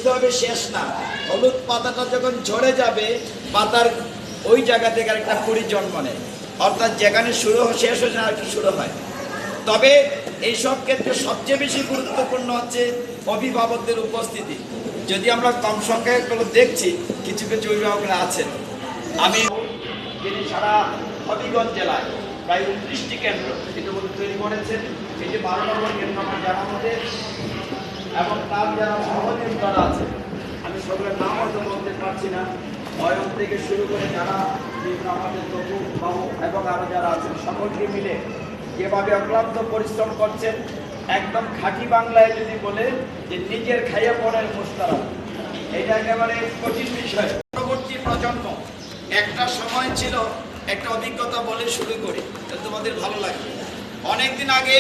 বুঝতে হবে শেষ না। হলুদ পাতাটা যখন ঝরে যাবে, পাতার ওই জায়গা থেকে একটা কুড়ি জন্ম নেয়, অর্থাৎ যেখানে শেষ হয়ে যায় আর কি শুরু হয়। তবে এইসব ক্ষেত্রে সবচেয়ে বেশি গুরুত্বপূর্ণ হচ্ছে অভিভাবকদের উপস্থিতি। যদি আমরা কম সংখ্যায় এগুলো দেখছি, কিছু কিছু অভিভাবকরা আছেন। আমি যিনি সারা হবিগঞ্জ জেলায় প্রায় 29টি কেন্দ্র ইতিমধ্যে তৈরি করেছেন। এই যে 12 নম্বর কেন্দ্র আমার জানা মতে, এবং তার যারা সহযোগিতারা আছে, আমি সকলের নাম হয়তো বলতে পারছি না, অয়ন থেকে শুরু করে যারা বিভিন্ন আমাদের তবু বাবু এবং আরো যারা আছেন, সকলকে মিলে যেভাবে অক্লান্ত পরিশ্রম করছেন, একদম খাঁটি বাংলায় যদি বলে যে নিজের খাইয়া পড়ের মুস্তারা, এটা একেবারে কঠিন বিষয়। পরবর্তী প্রজন্ম, একটা সময় ছিল, একটা অভিজ্ঞতা বলে শুরু করি, তোমাদের ভালো লাগবে। অনেকদিন আগে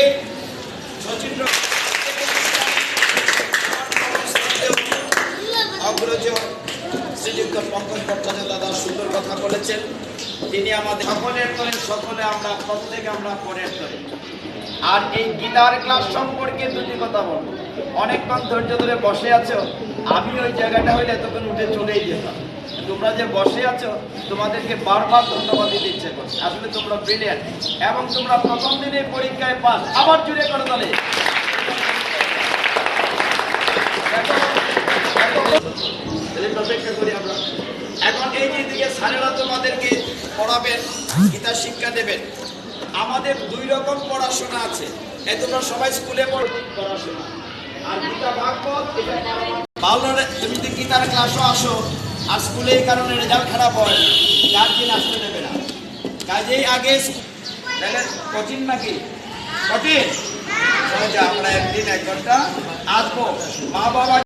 শচীন অগ্রজ শ্রীযুক্ত পঙ্কজ ভট্টাচার্য দাদা সুন্দর কথা বলেছেন। তিনি আমাদের সকলের তরে সকলে আমরা, প্রত্যেকে আমরা পরের তরে। আর এই গীতার ক্লাস সম্পর্কে দুটি কথা বলবো। অনেকক্ষণ ধৈর্য ধরে বসে আছো, আমি ওই জায়গাটা হইলে এতক্ষণ উঠে চলেই যেতাম। তোমরা যে বসে আছো, তোমাদেরকে বারবার ধন্যবাদ দিতে ইচ্ছে করছে। আসলে তোমরা ব্রিলিয়ান্ট, এবং তোমরা প্রথম দিনের পরীক্ষায় পাস। আবার জুড়ে করে দলে অপেক্ষা করি আমরা। এখন এই যে দিকে স্যারেরা তোমাদেরকে পড়াবেন, গীতা শিক্ষা দেবেন। আমাদের দুই রকম পড়াশোনা আছে। এই তোমরা সবাই স্কুলে পড়াশোনা, আর গীতা ভাগবত, ভালো। তুমি যদি গীতার ক্লাসও আসো আর স্কুলে এই কারণে রেজাল্ট খারাপ হয়, গার্জিয়ান আসতে দেবে না। কাজেই আগে তাহলে কঠিন নাকি কঠিন, আমরা একদিন 1 ঘন্টা আসবো। মা বাবা